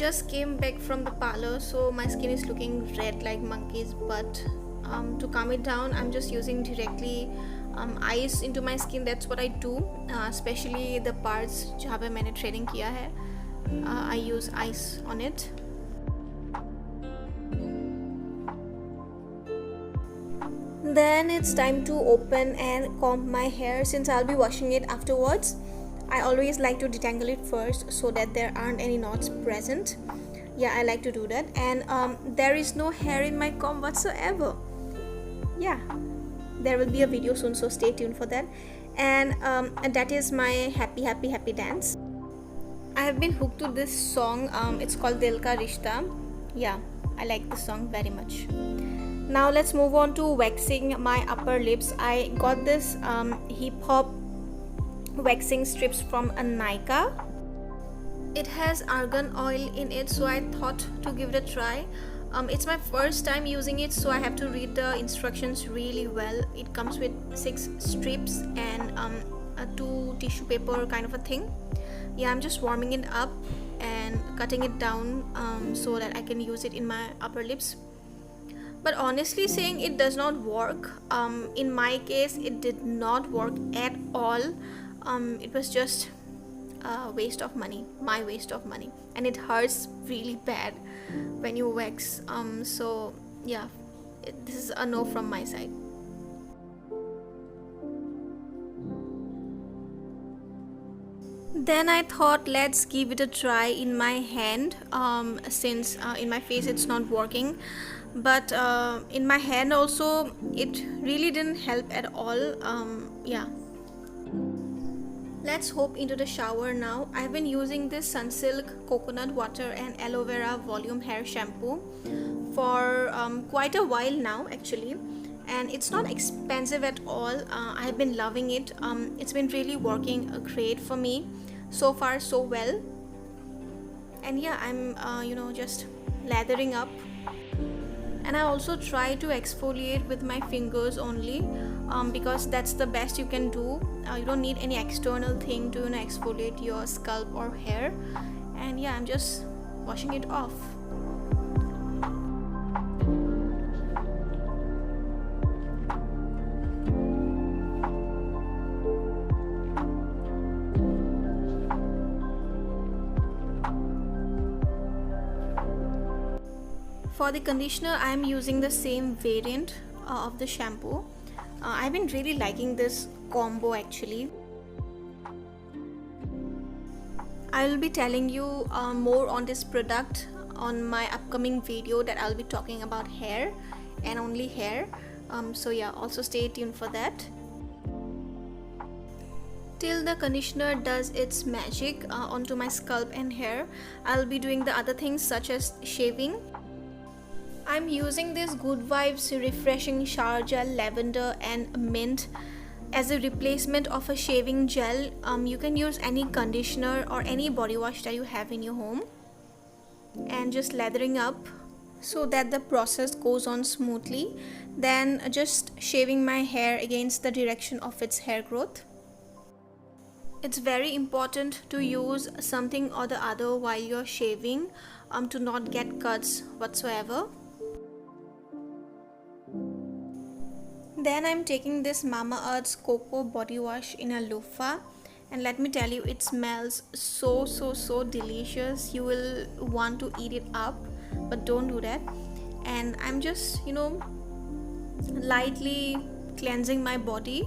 just came back from the parlor, so my skin is looking red like monkey's butt. To calm it down, I'm just using directly ice into my skin. That's what I do, especially the parts जहाँ पे मैंने threading किया है. I use ice on it. Then it's time to open and comb my hair, since I'll be washing it afterwards. I always like to detangle it first so that there aren't any knots present. Yeah, I like to do that. And there is no hair in my comb whatsoever. Yeah, there will be a video soon, so stay tuned for that. And that is my happy dance. I have been hooked to this song. It's called Dil Ka Rishta. Yeah, I like this song very much. Now let's move on to waxing my upper lips. I got this hip hop waxing strips from a Nykaa. It has argan oil in it, so I thought to give it a try. It's my first time using it, so I have to read the instructions really well. It comes with 6 strips and a 2 tissue paper kind of a thing. Yeah, I'm just warming it up and cutting it down so that I can use it in my upper lips. But honestly saying, it does not work. In my case, it did not work at all. It was just a waste of money, my waste of money, and it hurts really bad when you wax. So yeah, this is a no from my side. Then I thought, let's give it a try in my hand, since in my face it's not working. But in my hand also, it really didn't help at all. Yeah, let's hop into the shower now. I've been using this Sunsilk coconut water and aloe vera volume hair shampoo for quite a while now actually, and it's not expensive at all. I've been loving it. It's been really working great for me so far, so well. And yeah, I'm just lathering up. And I also try to exfoliate with my fingers only, because that's the best you can do. You don't need any external thing to exfoliate your scalp or hair. And yeah, I'm just washing it off. For the conditioner, I am using the same variant of the shampoo. I've been really liking this combo actually. I will be telling you more on this product on my upcoming video that I'll be talking about hair and only hair. So yeah, also stay tuned for that. Till the conditioner does its magic onto my scalp and hair, I'll be doing the other things such as shaving. I'm using this Good Vibes Refreshing Shower Gel Lavender and Mint as a replacement of a shaving gel. You can use any conditioner or any body wash that you have in your home, and just lathering up so that the process goes on smoothly. Then just shaving my hair against the direction of its hair growth. It's very important to use something or the other while you're shaving to not get cuts whatsoever. Then I'm taking this Mamaearth's Cocoa Body Wash in a loofah, and let me tell you, it smells so delicious. You will want to eat it up, but don't do that. And I'm just lightly cleansing my body.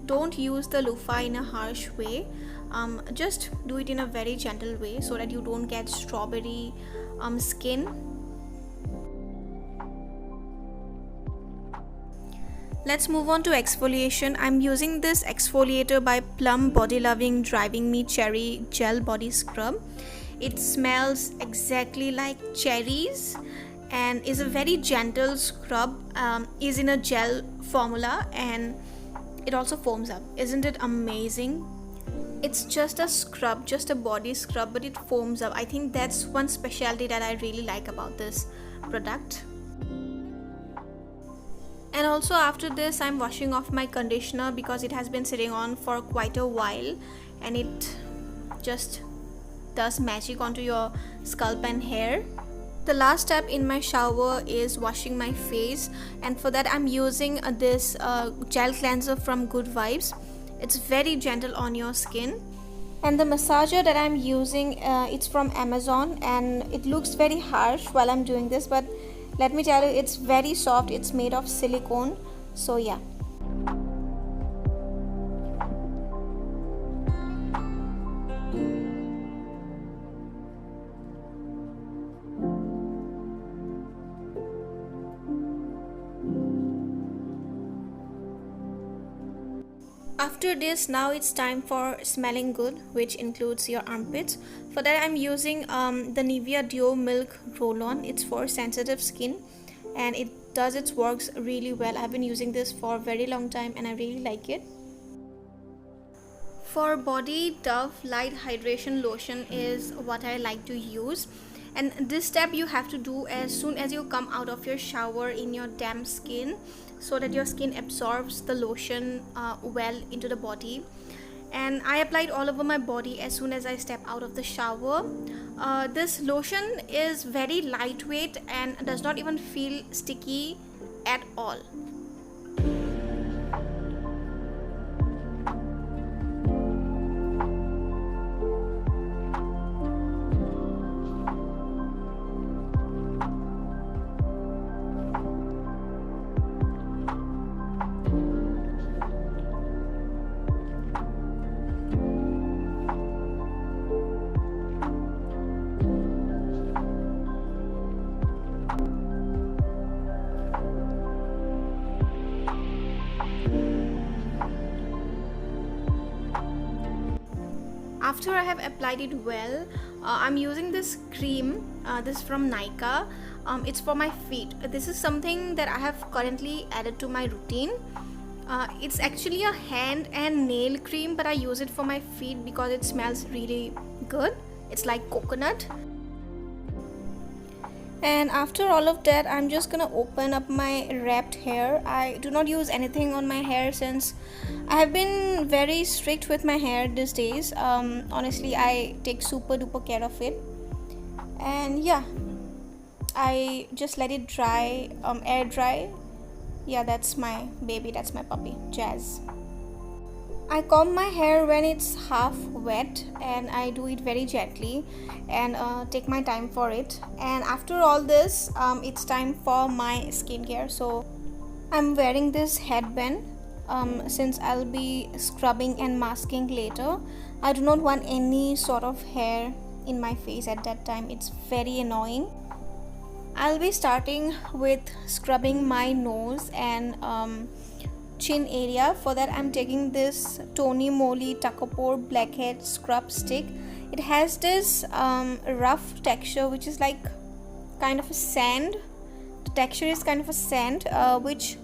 Don't use the loofah in a harsh way. Just do it in a very gentle way so that you don't get strawberry skin. Let's move on to exfoliation. I'm using this exfoliator by Plum Body Loving Driving Me Cherry Gel Body Scrub. It smells exactly like cherries and is a very gentle scrub. Is in a gel formula, and it also foams up. Isn't it amazing? It's just a scrub, just a body scrub, but it foams up. I think that's one specialty that I really like about this product. And also after this, I'm washing off my conditioner because it has been sitting on for quite a while and it just does magic onto your scalp and hair. The last step in my shower is washing my face, and for that I'm using this gel cleanser from Good Vibes. It's very gentle on your skin. And the massager that I'm using, it's from Amazon, and it looks very harsh while I'm doing this, but let me tell you, it's very soft. It's made of silicone. So yeah. After this, now it's time for smelling good, which includes your armpits. For that I'm using the Nivea Duo Milk Roll-On. It's for sensitive skin and it does its works really well. I've been using this for a very long time and I really like it. For body, Dove Light Hydration Lotion is what I like to use. And this step you have to do as soon as you come out of your shower in your damp skin, so that your skin absorbs the lotion well into the body. And I applied all over my body as soon as I step out of the shower. This lotion is very lightweight and does not even feel sticky at all. After I have applied it well, I'm using this cream. This is from Nykaa. It's for my feet. This is something that I have currently added to my routine. It's actually a hand and nail cream, but I use it for my feet because it smells really good. It's like coconut. And after all of that, I'm just gonna open up my wrapped hair. I do not use anything on my hair since I have been very strict with my hair these days. Honestly, I take super duper care of it. And yeah, I just let it dry, air dry. Yeah, that's my baby, that's my puppy, Jazz. I comb my hair when it's half wet and I do it very gently and take my time for it. And after all this, it's time for my skincare. So I'm wearing this headband since I'll be scrubbing and masking later. I do not want any sort of hair in my face at that time. It's very annoying. I'll be starting with scrubbing my nose and chin area. For that I'm taking this Tony Moly Takapur Blackhead Scrub Stick. It has this rough texture which is like kind of a sand. The texture is kind of a sand which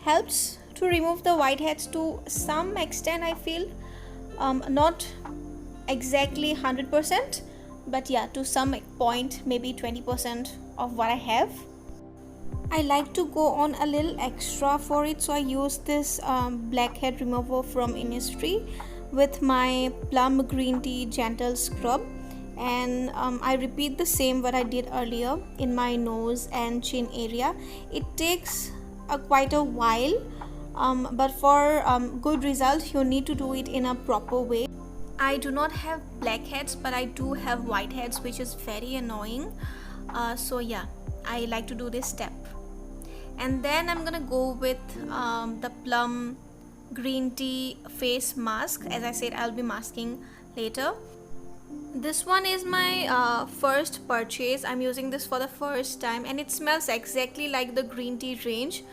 helps to remove the whiteheads to some extent, I feel. Not exactly 100%, but yeah, to some point, maybe 20% of what I have. I like to go on a little extra for it, so I use this blackhead remover from Innisfree with my plum green tea gentle scrub, and I repeat the same what I did earlier in my nose and chin area. It takes quite a while, but for good result you need to do it in a proper way. I do not have blackheads, but I do have whiteheads, which is very annoying. So yeah, I like to do this step. And then I'm gonna go with the plum green tea face mask. As I said, I'll be masking later. This one is my first purchase. I'm using this for the first time and it smells exactly like the green tea range,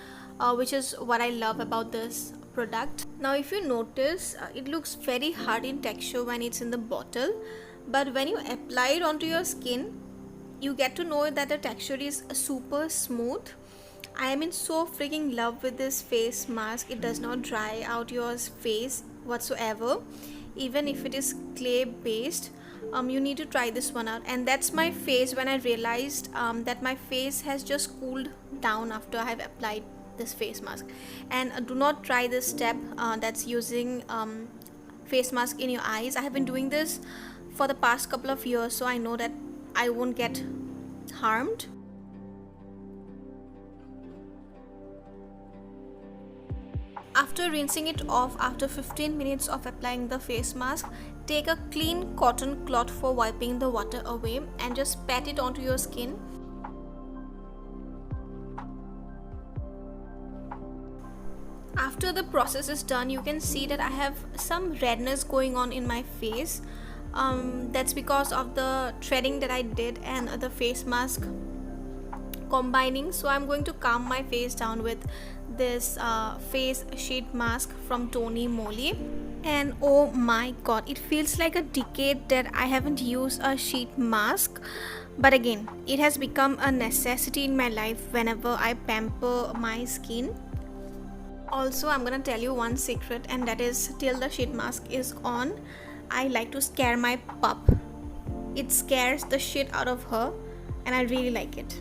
which is what I love about this product. Now if you notice, it looks very hard in texture when it's in the bottle, but when you apply it onto your skin, you get to know that the texture is super smooth. I am in so freaking love with this face mask. It does not dry out your face whatsoever, even if it is clay based. You need to try this one out. And that's my face when I realized that my face has just cooled down after I have applied this face mask. And do not try this step, that's using face mask in your eyes. I have been doing this for the past couple of years, so I know that I won't get harmed. After rinsing it off after 15 minutes of applying the face mask, take a clean cotton cloth for wiping the water away and just pat it onto your skin. After the process is done, you can see that I have some redness going on in my face. That's because of the threading that I did and the face mask combining. So I'm going to calm my face down with this face sheet mask from Tony Moly. And oh my god, it feels like a decade that I haven't used a sheet mask, but again, it has become a necessity in my life whenever I pamper my skin. Also, I'm gonna tell you one secret, and that is, till the sheet mask is on, I like to scare my pup. It scares the shit out of her and I really like it.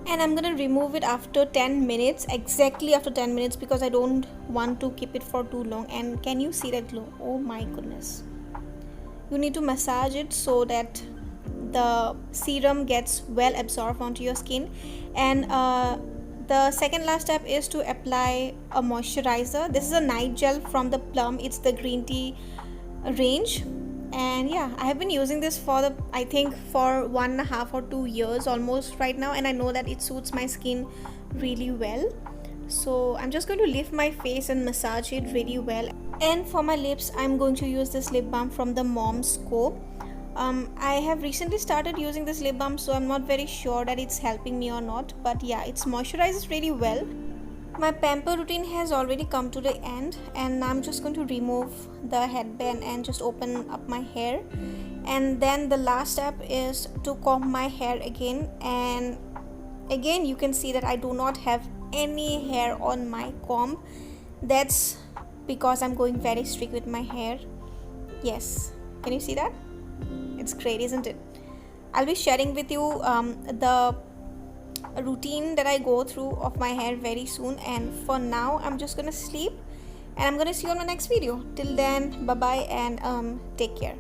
And I'm gonna remove it after 10 minutes, exactly after 10 minutes, because I don't want to keep it for too long. And can you see that glow? Oh my goodness. You need to massage it so that the serum gets well absorbed onto your skin. And the second last step is to apply a moisturizer. This is a night gel from the Plum. It's the green tea range. And yeah, I have been using this for I think for 1.5 or 2 years almost right now, and I know that it suits my skin really well. So I'm just going to lift my face and massage it really well. And for my lips, I'm going to use this lip balm from the Mom's Co. I have recently started using this lip balm, so I'm not very sure that it's helping me or not, but yeah, it moisturizes really well. My pamper routine has already come to the end, and I'm just going to remove the headband and just open up my hair. And then the last step is to comb my hair again. And again, you can see that I do not have any hair on my comb. That's because I'm going very strict with my hair. Yes, can you see that? It's great, isn't it? I'll be sharing with you the routine that I go through of my hair very soon. And for now, I'm just gonna sleep, and I'm gonna see you on my next video. Till then, bye bye, and take care.